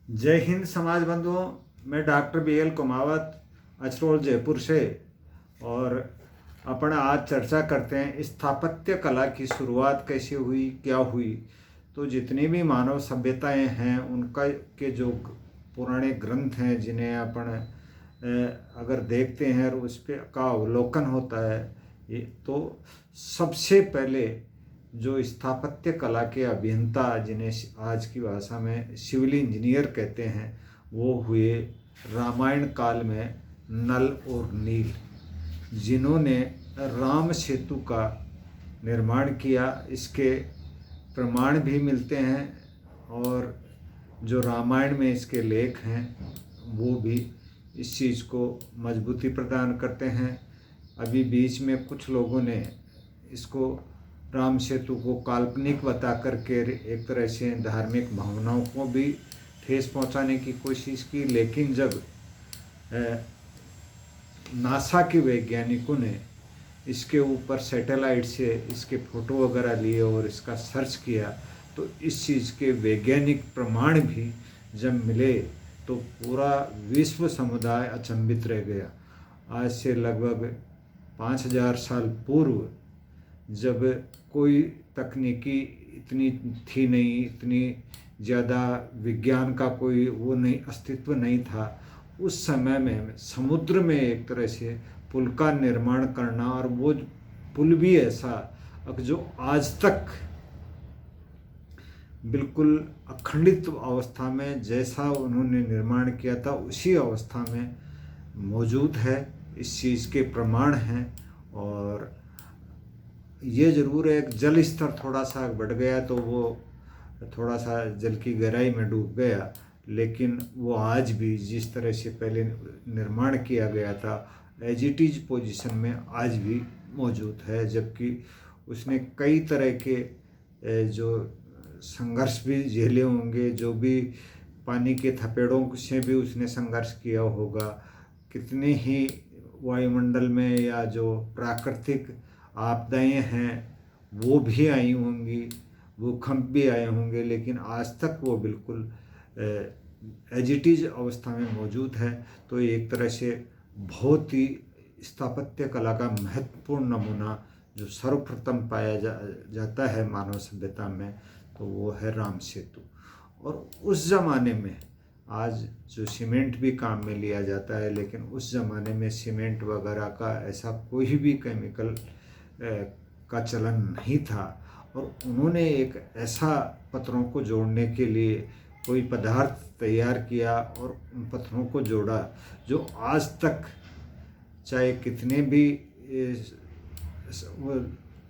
जय हिंद समाज बंधुओं। मैं डॉक्टर BL कुमावत अचरोल जयपुर से। और अपन आज चर्चा करते हैं स्थापत्य कला की शुरुआत कैसे हुई, क्या हुई। तो जितनी भी मानव सभ्यताएं हैं उनका के जो पुराने ग्रंथ हैं जिन्हें अपन अगर देखते हैं और उस पर का अवलोकन होता है ये तो सबसे पहले जो स्थापत्य कला के अभियंता जिन्हें आज की भाषा में सिविल इंजीनियर कहते हैं वो हुए रामायण काल में नल और नील, जिन्होंने राम सेतु का निर्माण किया। इसके प्रमाण भी मिलते हैं और जो रामायण में इसके लेख हैं वो भी इस चीज़ को मजबूती प्रदान करते हैं। अभी बीच में कुछ लोगों ने इसको राम सेतु को काल्पनिक बता करके एक तरह से धार्मिक भावनाओं को भी ठेस पहुंचाने की कोशिश की, लेकिन जब नासा के वैज्ञानिकों ने इसके ऊपर सैटेलाइट से इसके फ़ोटो वगैरह लिए और इसका सर्च किया तो इस चीज़ के वैज्ञानिक प्रमाण भी जब मिले तो पूरा विश्व समुदाय अचंभित रह गया। आज से लगभग 5000 साल पूर्व जब कोई तकनीकी इतनी थी नहीं, इतनी ज़्यादा विज्ञान का कोई वो नहीं, अस्तित्व नहीं था, उस समय में समुद्र में एक तरह से पुल का निर्माण करना, और वो पुल भी ऐसा जो आज तक बिल्कुल अखंडित अवस्था में जैसा उन्होंने निर्माण किया था उसी अवस्था में मौजूद है। इस चीज़ के प्रमाण हैं। और ये ज़रूर है कि जल स्तर थोड़ा सा बढ़ गया तो वो थोड़ा सा जल की गहराई में डूब गया, लेकिन वो आज भी जिस तरह से पहले निर्माण किया गया था एज इट इज़ पोजीशन में आज भी मौजूद है। जबकि उसने कई तरह के जो संघर्ष भी झेले होंगे, जो भी पानी के थपेड़ों से भी उसने संघर्ष किया होगा, कितने ही वायुमंडल में या जो प्राकृतिक आपदाएं हैं वो भी आई होंगी, भूकंप भी आए होंगे, लेकिन आज तक वो बिल्कुल एज इट इज़ अवस्था में मौजूद है। तो एक तरह से बहुत ही स्थापत्य कला का महत्वपूर्ण नमूना जो सर्वप्रथम पाया जाता है मानव सभ्यता में तो वो है राम सेतु। और उस ज़माने में आज जो सीमेंट भी काम में लिया जाता है, लेकिन उस ज़माने में सीमेंट वगैरह का ऐसा कोई भी केमिकल का चलन नहीं था। और उन्होंने एक ऐसा पत्थरों को जोड़ने के लिए कोई पदार्थ तैयार किया और उन पत्थरों को जोड़ा जो आज तक चाहे कितने भी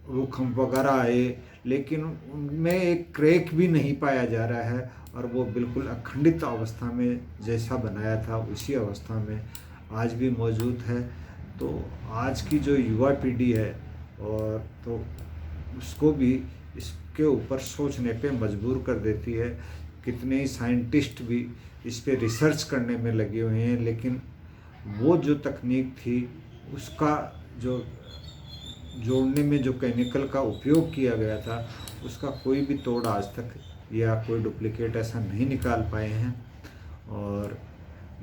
भूकंप वगैरह आए लेकिन उनमें एक क्रैक भी नहीं पाया जा रहा है, और वो बिल्कुल अखंडित अवस्था में जैसा बनाया था उसी अवस्था में आज भी मौजूद है। तो आज की जो युवा पीढ़ी है और तो उसको भी इसके ऊपर सोचने पे मजबूर कर देती है। कितने ही साइंटिस्ट भी इस पे रिसर्च करने में लगे हुए हैं, लेकिन वो जो तकनीक थी उसका जो जोड़ने में जो केमिकल का उपयोग किया गया था उसका कोई भी तोड़ आज तक या कोई डुप्लीकेट ऐसा नहीं निकाल पाए हैं। और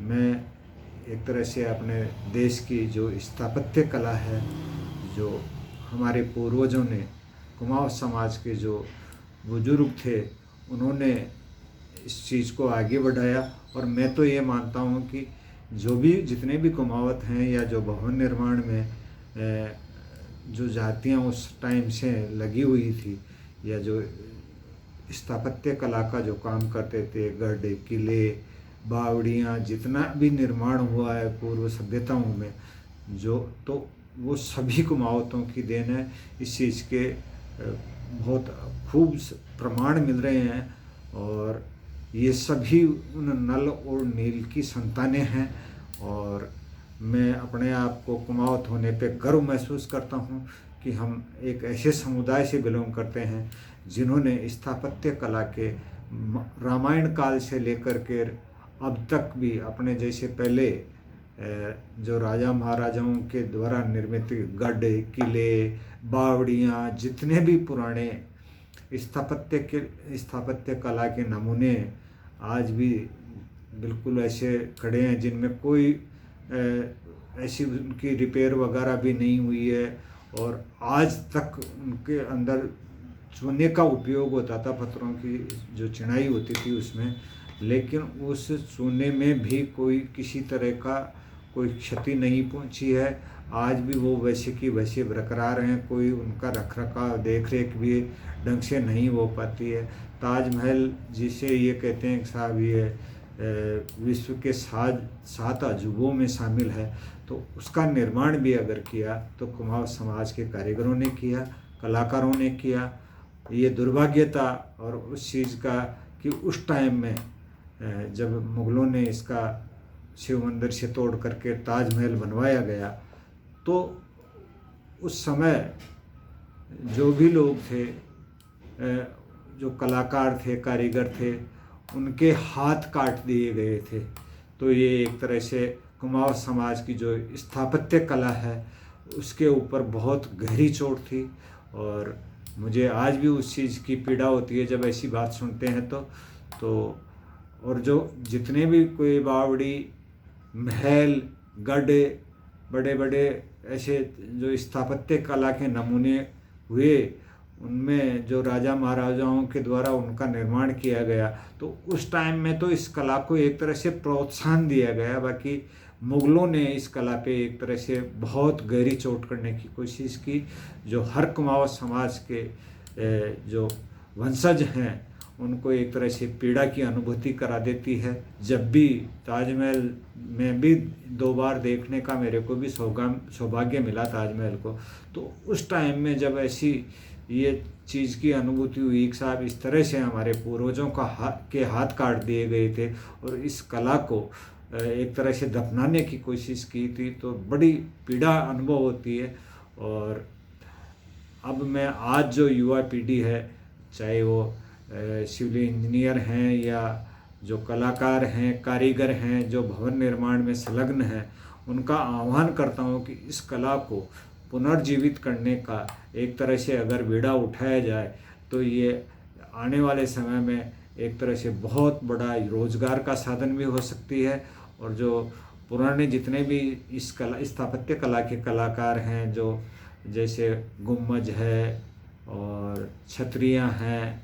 मैं एक तरह से अपने देश की जो स्थापत्य कला है, जो हमारे पूर्वजों ने, कुमाऊँ समाज के जो बुजुर्ग थे, उन्होंने इस चीज़ को आगे बढ़ाया। और मैं तो ये मानता हूँ कि जो भी जितने भी कुमावत हैं या जो भवन निर्माण में जो जातियाँ उस टाइम से लगी हुई थी या जो स्थापत्य कला का जो काम करते थे, गढ़, किले, बावड़ियाँ, जितना भी निर्माण हुआ है पूर्व सभ्यताओं में जो, तो वो सभी कुमावतों की देन है। इस चीज़ के बहुत खूब प्रमाण मिल रहे हैं और ये सभी उन नल और नील की संतानें हैं। और मैं अपने आप को कुमावत होने पे गर्व महसूस करता हूँ कि हम एक ऐसे समुदाय से बिलोंग करते हैं जिन्होंने स्थापत्य कला के रामायण काल से लेकर के अब तक भी अपने जैसे पहले जो राजा महाराजाओं के द्वारा निर्मित गढ़, किले, बावड़ियाँ, जितने भी पुराने स्थापत्य कला के नमूने आज भी बिल्कुल ऐसे खड़े हैं जिनमें कोई ऐसी उनकी रिपेयर वगैरह भी नहीं हुई है, और आज तक उनके अंदर चूने का उपयोग होता था, पत्थरों की जो चिनाई होती थी उसमें, लेकिन उस चूने में भी कोई किसी तरह का कोई क्षति नहीं पहुंची है। आज भी वो वैसे की वैसे बरकरार हैं, कोई उनका रख रखाव देख रेख भी ढंग से नहीं हो पाती है। ताजमहल जिसे ये कहते हैं साहब, ये विश्व के 7 अजूबों में शामिल है, तो उसका निर्माण भी अगर किया तो कुमाऊँ समाज के कारीगरों ने किया, कलाकारों ने किया। ये दुर्भाग्य था और उस चीज़ का कि उस टाइम में जब मुग़लों ने इसका शिव मंदिर से तोड़ करके ताजमहल बनवाया गया, तो उस समय जो भी लोग थे, जो कलाकार थे, कारीगर थे, उनके हाथ काट दिए गए थे। तो ये एक तरह से कुमाऊँ समाज की जो स्थापत्य कला है उसके ऊपर बहुत गहरी चोट थी, और मुझे आज भी उस चीज़ की पीड़ा होती है जब ऐसी बात सुनते हैं तो और जो जितने भी कोई बावड़ी, महल, गढ़, बड़े बड़े ऐसे जो स्थापत्य कला के नमूने हुए, उनमें जो राजा महाराजाओं के द्वारा उनका निर्माण किया गया, तो उस टाइम में तो इस कला को एक तरह से प्रोत्साहन दिया गया। बाकी मुग़लों ने इस कला पे एक तरह से बहुत गहरी चोट करने की कोशिश की, जो हर कुमाऊँ समाज के जो वंशज हैं उनको एक तरह से पीड़ा की अनुभूति करा देती है। जब भी ताजमहल में भी 2 बार देखने का मेरे को भी सौभाग्य मिला ताजमहल को, तो उस टाइम में जब ऐसी ये चीज़ की अनुभूति हुई कि साहब इस तरह से हमारे पूर्वजों का हाथ काट दिए गए थे और इस कला को एक तरह से दफनाने की कोशिश की थी, तो बड़ी पीड़ा अनुभव होती है। और अब मैं आज जो युवा पीढ़ी है, चाहे वो सिविल इंजीनियर हैं या जो कलाकार हैं, कारीगर हैं, जो भवन निर्माण में संलग्न हैं, उनका आह्वान करता हूँ कि इस कला को पुनर्जीवित करने का एक तरह से अगर बीड़ा उठाया जाए तो ये आने वाले समय में एक तरह से बहुत बड़ा रोजगार का साधन भी हो सकती है। और जो पुराने जितने भी इस कला स्थापत्य कला के कलाकार हैं, जो जैसे गुम्बज है और छतरियाँ हैं,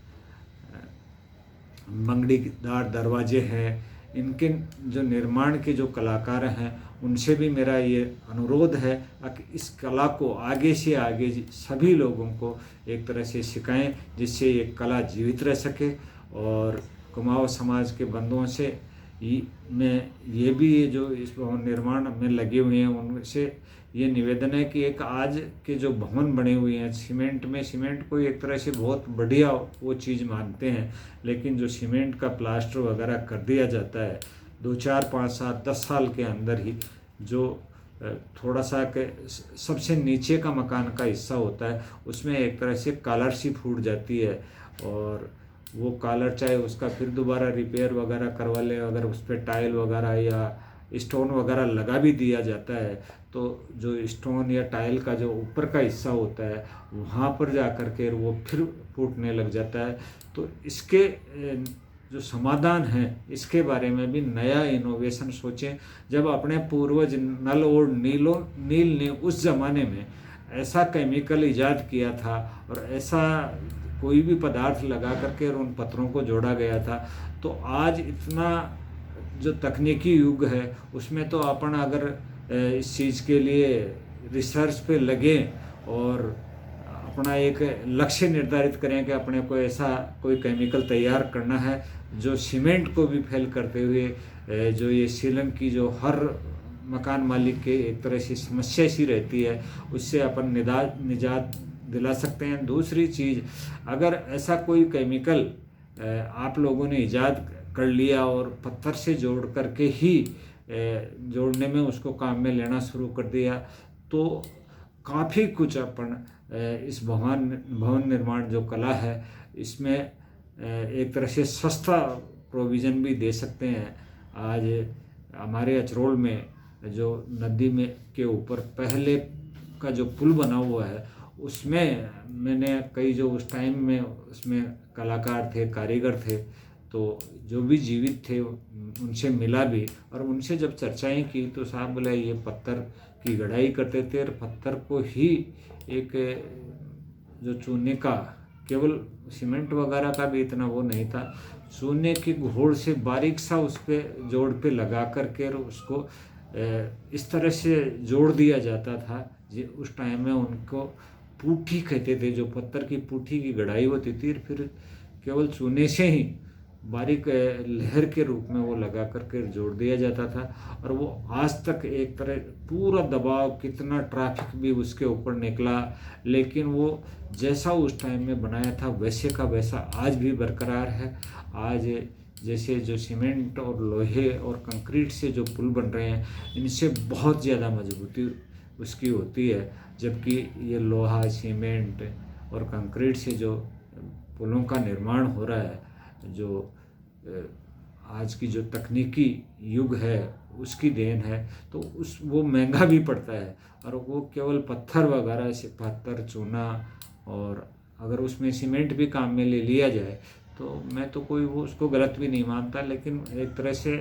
मंगड़ीदार दरवाजे हैं, इनके जो निर्माण के जो कलाकार हैं उनसे भी मेरा ये अनुरोध है कि इस कला को आगे से आगे सभी लोगों को एक तरह से सिखाएं, जिससे ये कला जीवित रह सके। और कुमाऊँ समाज के बंधुओं से मैं ये भी जो इस भवन निर्माण में लगे हुए हैं उनसे ये निवेदन है कि एक आज के जो भवन बने हुए हैं सीमेंट को एक तरह से बहुत बढ़िया वो चीज़ मानते हैं, लेकिन जो सीमेंट का प्लास्टर वगैरह कर दिया जाता है 2, 4, 5, 7, 10 साल के अंदर ही, जो थोड़ा सा के सबसे नीचे का मकान का हिस्सा होता है उसमें एक तरह से कॉलर सी फूट जाती है, और वो कॉलर चाहे उसका फिर दोबारा रिपेयर वगैरह करवा ले, अगर उस पर टाइल वगैरह या स्टोन वगैरह लगा भी दिया जाता है तो जो स्टोन या टाइल का जो ऊपर का हिस्सा होता है वहाँ पर जा कर के वो फिर फूटने लग जाता है। तो इसके जो समाधान है इसके बारे में भी नया इनोवेशन सोचें। जब अपने पूर्वज नल और नील ने उस ज़माने में ऐसा केमिकल ईजाद किया था और ऐसा कोई भी पदार्थ लगा करके और उन पत्थरों को जोड़ा गया था, तो आज इतना जो तकनीकी युग है उसमें तो अपन अगर इस चीज़ के लिए रिसर्च पे लगें और अपना एक लक्ष्य निर्धारित करें कि अपने को ऐसा कोई केमिकल तैयार करना है जो सीमेंट को भी फेल करते हुए जो ये सीलन की जो हर मकान मालिक के एक तरह से समस्या सी रहती है उससे अपन निजात दिला सकते हैं। दूसरी चीज़, अगर ऐसा कोई केमिकल आप लोगों ने ईजाद कर लिया और पत्थर से जोड़ करके ही जोड़ने में उसको काम में लेना शुरू कर दिया तो काफ़ी कुछ अपन इस भवन निर्माण जो कला है इसमें एक तरह से सस्ता प्रोविज़न भी दे सकते हैं। आज हमारे अचरोल में जो नदी में के ऊपर पहले का जो पुल बना हुआ है उसमें मैंने कई जो उस टाइम में उसमें कलाकार थे, कारीगर थे, तो जो भी जीवित थे उनसे मिला भी, और उनसे जब चर्चाएं की तो साहब बोले ये पत्थर की गढ़ाई करते थे और पत्थर को ही एक जो चूने का, केवल सीमेंट वगैरह का भी इतना वो नहीं था, चूने की घोल से बारीक सा उस पर जोड़ पे लगा करके उसको इस तरह से जोड़ दिया जाता था। उस टाइम में उनको पूठी कहते थे, जो पत्थर की पूठी की गढ़ाई होती थी, फिर केवल चूने से ही बारीक लहर के रूप में वो लगा करके जोड़ दिया जाता था। और वो आज तक एक तरह पूरा दबाव, कितना ट्रैफिक भी उसके ऊपर निकला, लेकिन वो जैसा उस टाइम में बनाया था वैसे का वैसा आज भी बरकरार है। आज जैसे जो सीमेंट और लोहे और कंक्रीट से जो पुल बन रहे हैं, इनसे बहुत ज़्यादा मजबूती उसकी होती है, जबकि ये लोहा, सीमेंट और कंक्रीट से जो पुलों का निर्माण हो रहा है, जो आज की जो तकनीकी युग है उसकी देन है, तो वो महंगा भी पड़ता है। और वो केवल पत्थर वगैरह से, पत्थर, चूना, और अगर उसमें सीमेंट भी काम में ले लिया जाए तो मैं तो कोई वो उसको गलत भी नहीं मानता, लेकिन एक तरह से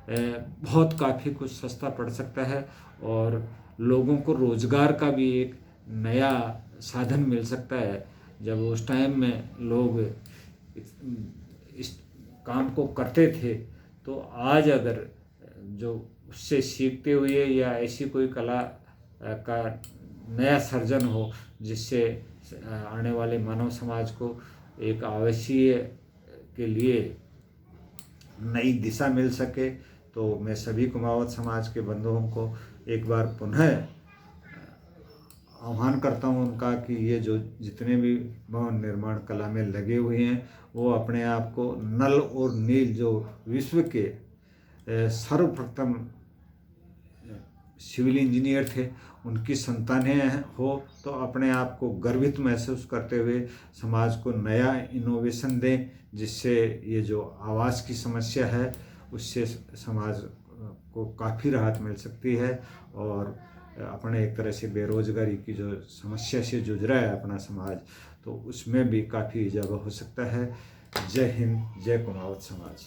बहुत काफ़ी कुछ सस्ता पड़ सकता है और लोगों को रोज़गार का भी एक नया साधन मिल सकता है। जब उस टाइम में लोग इस काम को करते थे, तो आज अगर जो उससे सीखते हुए या ऐसी कोई कला का नया सर्जन हो जिससे आने वाले मानव समाज को एक आवश्यक के लिए नई दिशा मिल सके, तो मैं सभी कुमावत समाज के बंधुओं को एक बार पुनः आह्वान करता हूँ उनका कि ये जो जितने भी भवन निर्माण कला में लगे हुए हैं, वो अपने आप को नल और नील, जो विश्व के सर्वप्रथम सिविल इंजीनियर थे, उनकी संतानें हो, तो अपने आप को गर्वित महसूस करते हुए समाज को नया इनोवेशन दें, जिससे ये जो आवास की समस्या है उससे समाज को काफ़ी राहत मिल सकती है। और अपने एक तरह से बेरोजगारी की जो समस्या से जूझ रहा है अपना समाज, तो उसमें भी काफ़ी इजाफा हो सकता है। जय हिंद, जय कुमावत समाज।